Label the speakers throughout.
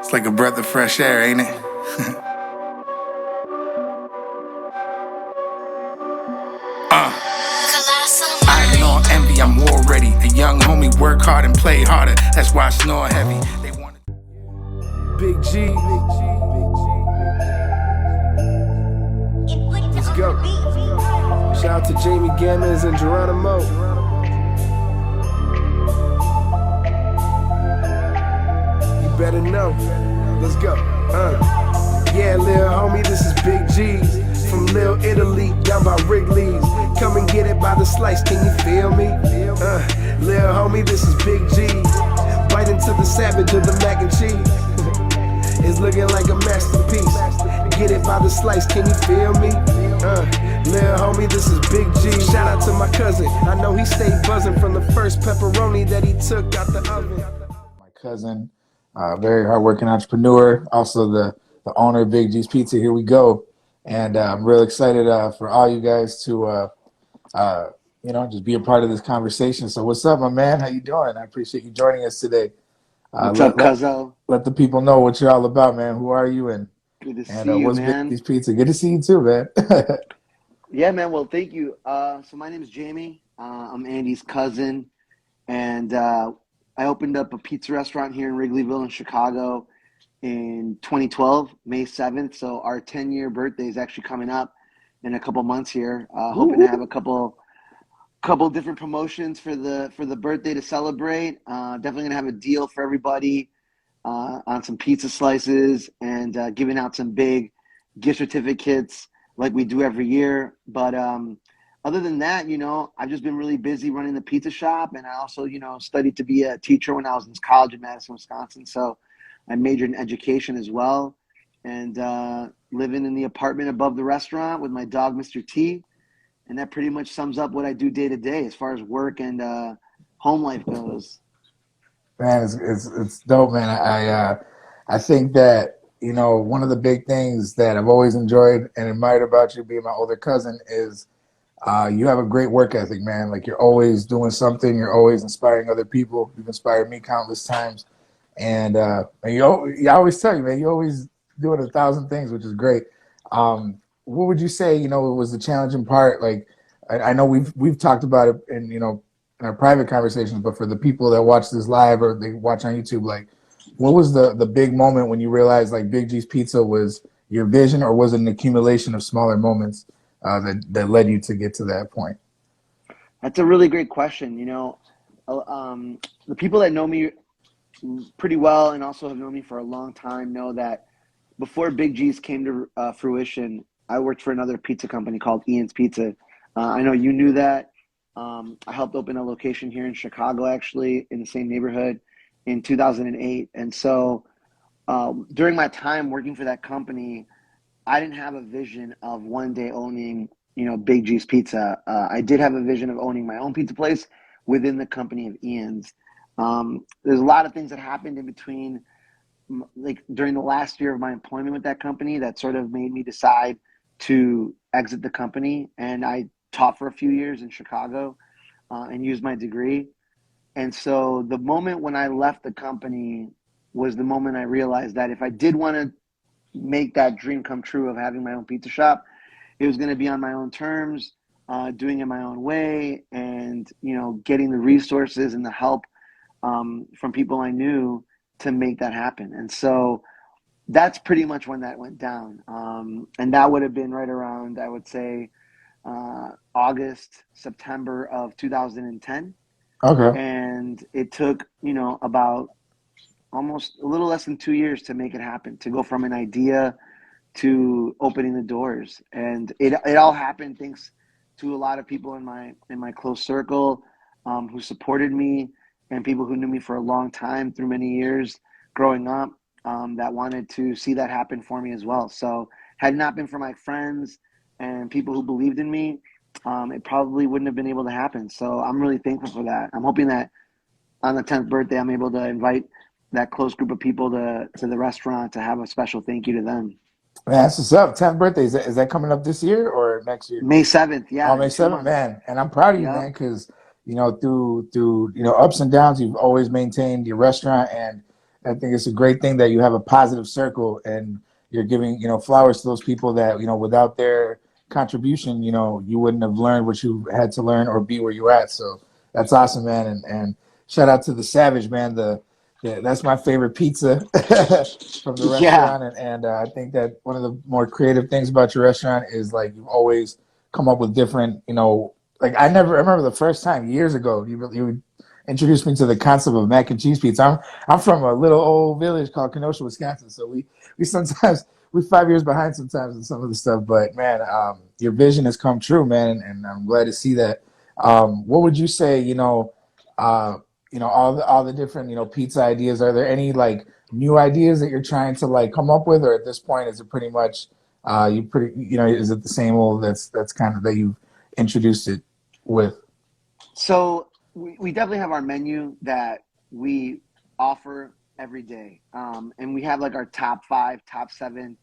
Speaker 1: It's like a breath of fresh air, ain't it? I ain't on envy, I'm war ready. A young homie, work hard and play harder. That's why I snore heavy. They want
Speaker 2: Big G. Let's go. Shout out to Jaime, Gamez, and Geronimo. You better know. Let's go. Yeah, lil' homie, this is Big G's. From Lil Italy, down by Wrigley's. Come and get it by the slice, can you feel me? Lil' homie, this is Big G. Bite into the savage of the mac and cheese. It's looking like a masterpiece. Get it by the slice, can you feel me? Lil' homie, this is Big G. Shout out to my cousin. I know he stayed buzzing from the first pepperoni that he took out the oven.
Speaker 3: My cousin, very hardworking entrepreneur, also the owner of Big G's Pizza. Here we go. And I'm real excited for all you guys to, just be a part of this conversation. So what's up, my man? How you doing? I appreciate you joining us today.
Speaker 4: What's up, Cuzzo?
Speaker 3: Let the people know what you're all about, man. Who are you? And
Speaker 4: good to see you,
Speaker 3: what's
Speaker 4: man.
Speaker 3: Big G's Pizza? Good to see you too, man.
Speaker 4: Yeah, man. Well, thank you. So my name is Jaime. I'm Andy's cousin, and I opened up a pizza restaurant here in Wrigleyville in Chicago in 2012, May 7th. So our 10-year birthday is actually coming up in a couple months here. Hoping to have a couple different promotions for the birthday to celebrate. Definitely gonna have a deal for everybody on some pizza slices and giving out some big gift certificates like we do every year. But other than that, I've just been really busy running the pizza shop, and I also, studied to be a teacher when I was in college in Madison, Wisconsin. So I majored in education as well, and living in the apartment above the restaurant with my dog, Mr. T. And that pretty much sums up what I do day to day as far as work and home life goes.
Speaker 3: Man, it's dope, man. I think that one of the big things that I've always enjoyed and admired about you, being my older cousin, is you have a great work ethic, man. Like, you're always doing something. You're always inspiring other people. You've inspired me countless times, and you always tell you, man, you're always doing 1,000 things, which is great. What would you say, was the challenging part? Like, I know we've talked about it in our private conversations, but for the people that watch this live or they watch on YouTube, like, what was the big moment when you realized like Big G's Pizza was your vision, or was it an accumulation of smaller moments that led you to get to that point?
Speaker 4: That's a really great question. The people that know me pretty well and also have known me for a long time know that before Big G's came to fruition, I worked for another pizza company called Ian's Pizza. I know you knew that. I helped open a location here in Chicago, actually, in the same neighborhood in 2008. And so during my time working for that company, I didn't have a vision of one day owning, Big G's Pizza. I did have a vision of owning my own pizza place within the company of Ian's. There's a lot of things that happened in between, like during the last year of my employment with that company, that sort of made me decide to exit the company. And I taught for a few years in Chicago and used my degree. And so the moment when I left the company was the moment I realized that if I did want to make that dream come true of having my own pizza shop, it was going to be on my own terms, doing it my own way, and getting the resources and the help from people I knew to make that happen. And so that's pretty much when that went down. And that would have been right around, I would say, August, September of 2010.
Speaker 3: Okay.
Speaker 4: And it took, about almost a little less than 2 years to make it happen, to go from an idea to opening the doors. And it all happened thanks to a lot of people in my close circle who supported me, and people who knew me for a long time through many years growing up that wanted to see that happen for me as well. So had it not been for my friends and people who believed in me, it probably wouldn't have been able to happen. So I'm really thankful for that. I'm hoping that on the 10th birthday, I'm able to invite that close group of people to the restaurant to have a special thank you to them.
Speaker 3: Man, that's what's up. 10th birthday. Is that coming up this year or next year?
Speaker 4: May 7th, yeah,
Speaker 3: Oh, May
Speaker 4: in 2
Speaker 3: 7th,
Speaker 4: months.
Speaker 3: man. And I'm proud of you,
Speaker 4: Yep.
Speaker 3: man, because through ups and downs, you've always maintained your restaurant, and I think it's a great thing that you have a positive circle and you're giving, flowers to those people that, without their contribution, you wouldn't have learned what you had to learn or be where you're at. So that's awesome, man. And shout out to the Savage, man. That's my favorite pizza from the
Speaker 4: Yeah.
Speaker 3: restaurant. And I think that one of the more creative things about your restaurant is like you always come up with different, like I remember the first time years ago, you introduced me to the concept of mac and cheese pizza. I'm from a little old village called Kenosha, Wisconsin. So we sometimes we're 5 years behind sometimes in some of the stuff. But man, your vision has come true, man, and I'm glad to see that. What would you say? All the different pizza ideas. Are there any like new ideas that you're trying to like come up with, or at this point is it pretty much is it the same old that's kind of that you've introduced it with?
Speaker 4: So we definitely have our menu that we offer every day. And we have like our top 5, top 7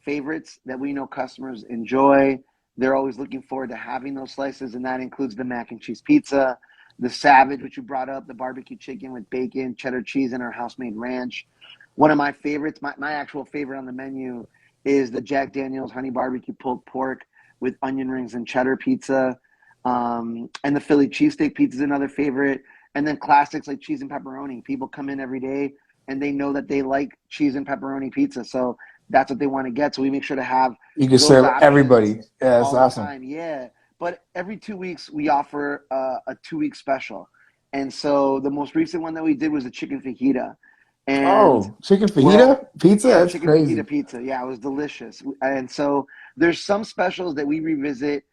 Speaker 4: favorites that we know customers enjoy. They're always looking forward to having those slices, and that includes the mac and cheese pizza, the Savage, which you brought up, the barbecue chicken with bacon, cheddar cheese, and our house-made ranch. One of my favorites, my actual favorite on the menu, is the Jack Daniel's honey barbecue pulled pork with onion rings and cheddar pizza. And the Philly cheesesteak pizza is another favorite. And then classics like cheese and pepperoni. People come in every day and they know that they like cheese and pepperoni pizza. So that's what they want to get. So we make sure to have
Speaker 3: You can
Speaker 4: those
Speaker 3: serve everybody.
Speaker 4: options
Speaker 3: Yeah, that's
Speaker 4: all the
Speaker 3: awesome.
Speaker 4: time. Yeah. But every 2 weeks, we offer a 2-week special. And so the most recent one that we did was the chicken fajita. And
Speaker 3: Oh, chicken
Speaker 4: we're all,
Speaker 3: fajita pizza?
Speaker 4: yeah,
Speaker 3: That's
Speaker 4: chicken fajita
Speaker 3: crazy.
Speaker 4: pizza. Yeah, it was delicious. And so there's some specials that we revisit,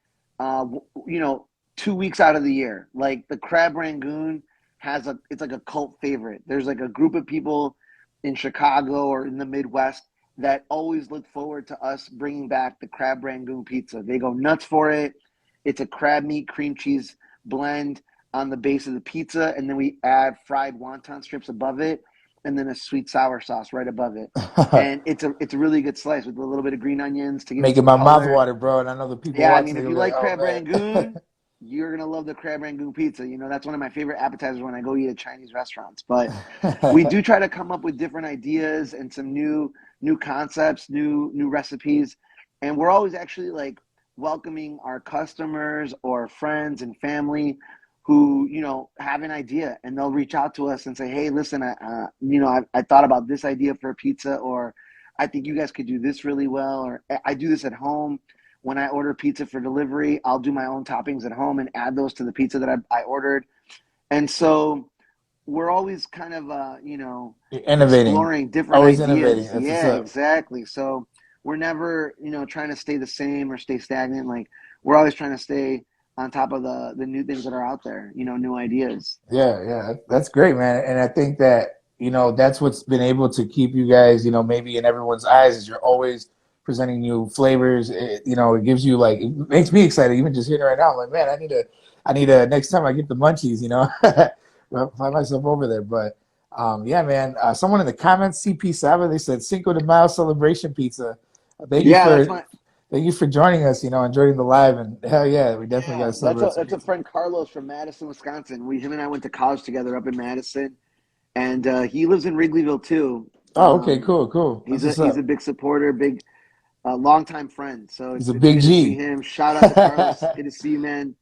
Speaker 4: you know, 2 weeks out of the year. Like the crab rangoon it's like a cult favorite. There's like a group of people in Chicago or in the Midwest that always look forward to us bringing back the crab rangoon pizza. They go nuts for it. It's a crab meat cream cheese blend on the base of the pizza, and then we add fried wonton strips above it, and then a sweet sour sauce right above it. And it's a really good slice with a little bit of green onions to give it
Speaker 3: Making
Speaker 4: some
Speaker 3: my mouth
Speaker 4: color.
Speaker 3: water, bro. And I know the people
Speaker 4: Yeah, I mean,
Speaker 3: watching,
Speaker 4: if
Speaker 3: they're
Speaker 4: you
Speaker 3: like,
Speaker 4: like
Speaker 3: oh,
Speaker 4: crab
Speaker 3: man.
Speaker 4: rangoon, you're gonna love the crab rangoon pizza. You know, that's one of my favorite appetizers when I go eat at Chinese restaurants. But we do try to come up with different ideas and some new concepts, new recipes, and we're always actually like welcoming our customers or friends and family who have an idea, and they'll reach out to us and say, hey, listen, I thought about this idea for a pizza, or I think you guys could do this really well, or I do this at home. When I order pizza for delivery, I'll do my own toppings at home and add those to the pizza that I ordered. And so we're always kind of,
Speaker 3: You're innovating.
Speaker 4: exploring different
Speaker 3: Always innovating.
Speaker 4: ideas.
Speaker 3: That's what's
Speaker 4: Yeah,
Speaker 3: up.
Speaker 4: exactly. So we're never, trying to stay the same or stay stagnant. Like we're always trying to stay on top of the new things that are out there, new ideas.
Speaker 3: Yeah, yeah, that's great, man. And I think that, that's what's been able to keep you guys, maybe in everyone's eyes is you're always presenting new flavors. It gives you like, it makes me excited even just hearing it right now. I'm like, man, I need to, next time I get the munchies, well, find myself over there. But yeah, man, someone in the comments, CP Saba, they said Cinco de Mayo celebration pizza. Thank you
Speaker 4: Yeah, that's
Speaker 3: for,
Speaker 4: my
Speaker 3: thank you for joining us, and joining the live. And hell yeah, we definitely got
Speaker 4: yeah.
Speaker 3: to
Speaker 4: That's a
Speaker 3: celebrate some
Speaker 4: that's a
Speaker 3: pizza.
Speaker 4: friend Carlos from Madison, Wisconsin. Him and I went to college together up in Madison, and he lives in Wrigleyville too.
Speaker 3: Oh, okay, cool, cool. That's what's
Speaker 4: He's a
Speaker 3: up.
Speaker 4: big supporter, big longtime friend. So
Speaker 3: He's a
Speaker 4: it's
Speaker 3: big
Speaker 4: good to see
Speaker 3: G.
Speaker 4: him. Shout out to Carlos. Good to see you, man.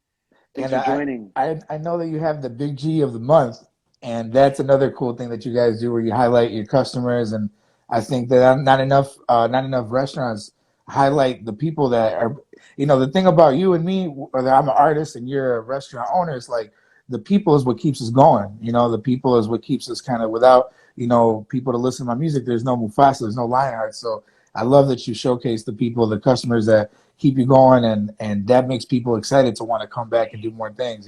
Speaker 4: Thanks
Speaker 3: And
Speaker 4: for
Speaker 3: I,
Speaker 4: joining.
Speaker 3: I know that you have the big G of the month, and that's another cool thing that you guys do where you highlight your customers. And I think that not enough restaurants highlight the people that are, the thing about you and me, whether I'm an artist and you're a restaurant owner, it's like the people is what keeps us going. The people is what keeps us kind of without, people to listen to my music. There's no Mufasa, there's no Lionheart. So I love that you showcase the people, the customers that keep you going, and that makes people excited to want to come back and do more things.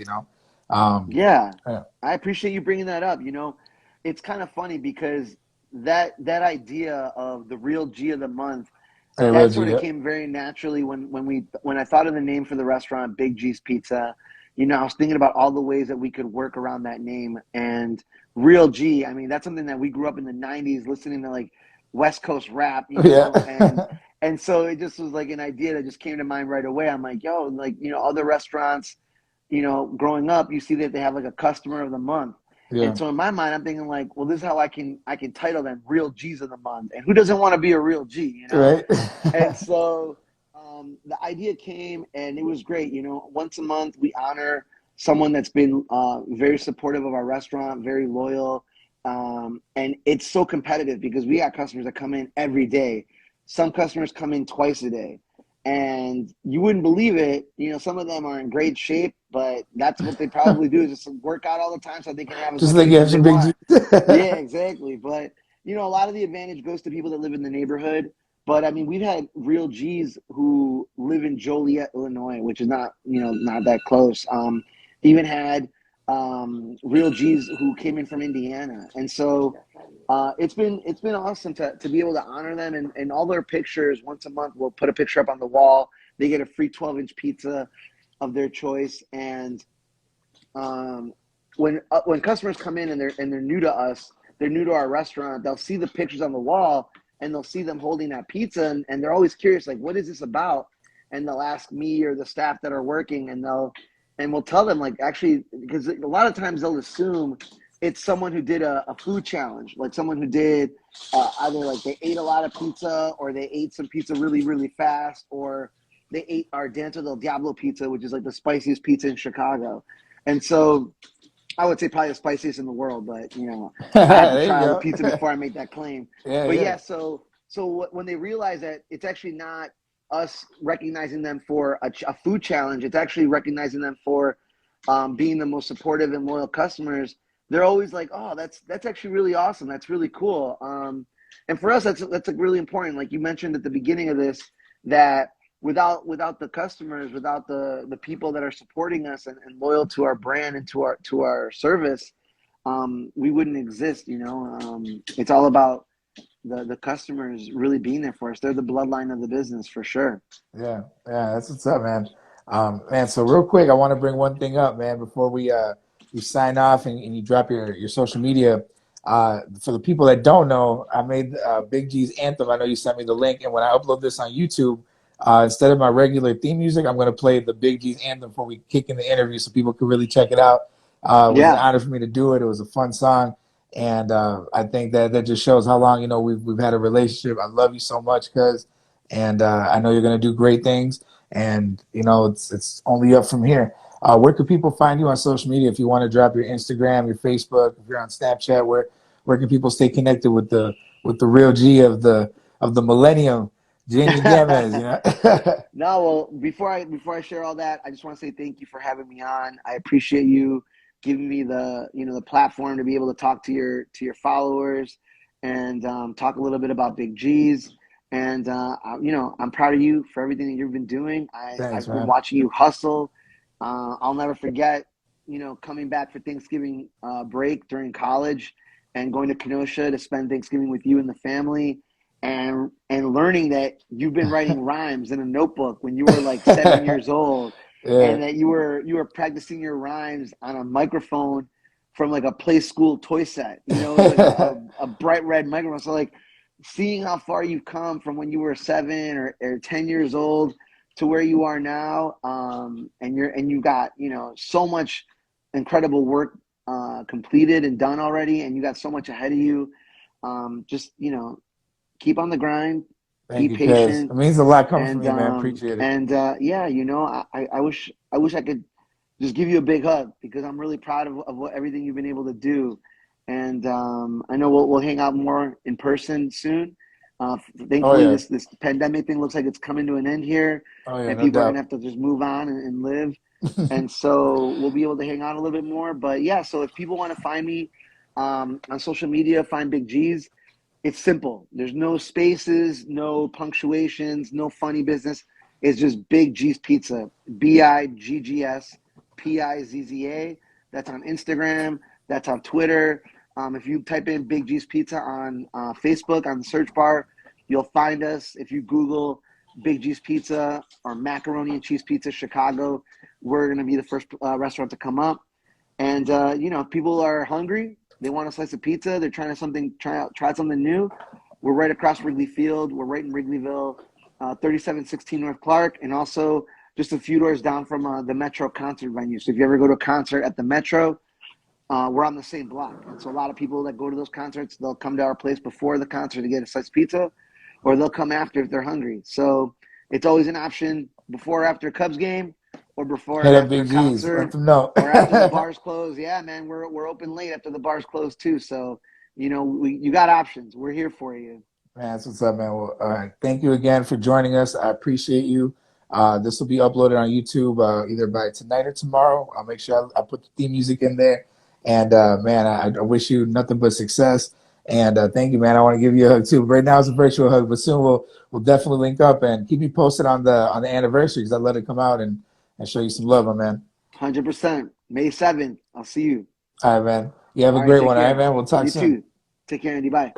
Speaker 3: um
Speaker 4: Yeah,
Speaker 3: yeah.
Speaker 4: I appreciate you bringing that up. It's kind of funny because that idea of the real G of the month,
Speaker 3: Hey,
Speaker 4: that
Speaker 3: Reggie,
Speaker 4: sort of
Speaker 3: yeah.
Speaker 4: came very naturally when I thought of the name for the restaurant, Big G's Pizza. I was thinking about all the ways that we could work around that name, and real G. I mean, that's something that we grew up in the '90s listening to, like West Coast rap,
Speaker 3: Yeah.
Speaker 4: and so it just was like an idea that just came to mind right away. I'm like, yo, like other restaurants, growing up, you see that they have like a customer of the month.
Speaker 3: Yeah.
Speaker 4: And so in my mind, I'm thinking like, well, this is how I can title them Real G's of the Month. And who doesn't want to be a real G, you know?
Speaker 3: Right.
Speaker 4: And so the idea came, and it was great. You know, once a month we honor someone that's been very supportive of our restaurant, very loyal. And it's so competitive because we got customers that come in every day. Some customers come in twice a day. And you wouldn't believe it. You know, some of them are in great shape, but that's what they probably do, is just work out all the time so they can have as
Speaker 3: Just
Speaker 4: much
Speaker 3: like you
Speaker 4: pizza
Speaker 3: have
Speaker 4: as they
Speaker 3: some big
Speaker 4: want.
Speaker 3: G.
Speaker 4: Yeah, exactly. But, you know, a lot of the advantage goes to people that live in the neighborhood. But I mean, we've had real G's who live in Joliet, Illinois, which is not, you know, not that close. Even had real G's who came in from Indiana. And so it's been awesome to be able to honor them, and all their pictures once a month. We'll put a picture up on the wall. They get a free 12-inch pizza of their choice. And when customers come in and they're new to us, they're new to our restaurant, they'll see the pictures on the wall and they'll see them holding that pizza, and they're always curious, like, what is this about? And they'll ask me or the staff that are working, and we'll tell them, like, actually, because a lot of times they'll assume it's someone who did a food challenge, like someone who did either like they ate a lot of pizza, or they ate some pizza really, really fast, or they ate our Dentro del Diablo pizza, which is like the spiciest pizza in Chicago. And so I would say probably the spiciest in the world, but you know, I have to
Speaker 3: There you
Speaker 4: try all the
Speaker 3: go.
Speaker 4: pizza before I make that claim.
Speaker 3: Yeah,
Speaker 4: But
Speaker 3: yeah.
Speaker 4: yeah, so when they realize that it's actually not us recognizing them for a food challenge, it's actually recognizing them for being the most supportive and loyal customers. They're always like, oh, that's actually really awesome. That's really cool. And for us, that's like really important. Like you mentioned at the beginning of this, that without the customers, without the people that are supporting us and loyal to our brand and to our service, we wouldn't exist. You know, it's all about the customers really being there for us. They're the bloodline of the business for sure.
Speaker 3: Yeah, yeah, that's what's up, man. Man, so real quick, I want to bring one thing up, man, before we sign off and you drop your social media. For the people that don't know, I made Big G's anthem. I know you sent me the link, and when I upload this on YouTube, instead of my regular theme music, I'm going to play the Big G's anthem before we kick in the interview, so people can really check it out. It was an
Speaker 4: Yeah.
Speaker 3: honor for me to do it. It was a fun song, and I think that just shows how long we've had a relationship. I love you so much, cuz. And I know you're going to do great things, and it's only up from here. Where can people find you on social media? If you want to drop your Instagram, your Facebook, if you're on Snapchat, where can people stay connected with the real G of the millennium, Jaime Gamez?
Speaker 4: No, well, before I share all that, I just want to say thank you for having me on. I appreciate you giving me the platform to be able to talk to your followers and talk a little bit about Big G's. And I'm proud of you for everything that you've been doing.
Speaker 3: Thanks,
Speaker 4: I've been
Speaker 3: man.
Speaker 4: watching you hustle. I'll never forget, coming back for Thanksgiving break during college and going to Kenosha to spend Thanksgiving with you and the family, and learning that you've been writing rhymes in a notebook when you were like 7 years old,
Speaker 3: Yeah.
Speaker 4: and that you were practicing your rhymes on a microphone from like a play school toy set. It was like a bright red microphone. So like seeing how far you've come from when you were 7 or 10 years old to where you are now, and you got so much incredible work completed and done already, and you got so much ahead of you. Just keep on the grind, be
Speaker 3: Thank you, cuz. It
Speaker 4: patient,
Speaker 3: means a lot coming from
Speaker 4: and
Speaker 3: you, man. Appreciate it.
Speaker 4: yeah, I wish I could just give you a big hug, because I'm really proud of what everything you've been able to do. And I know we'll hang out more in person soon.
Speaker 3: Oh
Speaker 4: Thankfully,
Speaker 3: yeah.
Speaker 4: this pandemic thing looks like it's coming to an end here,
Speaker 3: Oh yeah,
Speaker 4: and
Speaker 3: no
Speaker 4: people are gonna
Speaker 3: doubt.
Speaker 4: have to just move on and live. And so we'll be able to hang out a little bit more. But yeah, so if people want to find me on social media, find Big G's. It's simple. There's no spaces, no punctuations, no funny business. It's just Big G's Pizza. BIGGS PIZZA. That's on Instagram. That's on Twitter. If you type in Big G's Pizza on Facebook on the search bar, you'll find us. If you Google Big G's Pizza or Macaroni and Cheese Pizza Chicago, we're going to be the first restaurant to come up. And if people are hungry, they want a slice of pizza, they're trying try something new, we're right across Wrigley Field. We're right in Wrigleyville, 3716 North Clark, and also just a few doors down from the Metro concert venue. So if you ever go to a concert at the Metro, we're on the same block. And so a lot of people that go to those concerts, they'll come to our place before the concert to get a slice of pizza, or they'll come after if they're hungry. So it's always an option before or after a Cubs game, or before
Speaker 3: Hit
Speaker 4: and
Speaker 3: up
Speaker 4: after a
Speaker 3: Big G's. Let
Speaker 4: concert,
Speaker 3: them know.
Speaker 4: or after the bars close. Yeah, man, we're open late after the bars close too. So, you got options. We're here for you.
Speaker 3: Man, that's what's up, man. Well, all right. Thank you again for joining us. I appreciate you. This will be uploaded on YouTube either by tonight or tomorrow. I'll make sure I put the theme music in there. And man, I wish you nothing but success. And thank you, man. I want to give you a hug too. Right now it's a virtual hug, but soon we'll definitely link up and keep me posted on the anniversary because I let it come out and show you some love, my man.
Speaker 4: 100%. May 7th. I'll see you.
Speaker 3: All right, man. You have
Speaker 4: All
Speaker 3: a
Speaker 4: right,
Speaker 3: great
Speaker 4: take
Speaker 3: one. All right,
Speaker 4: care.
Speaker 3: man. We'll talk
Speaker 4: You
Speaker 3: soon.
Speaker 4: too. Take care, Andy. Bye.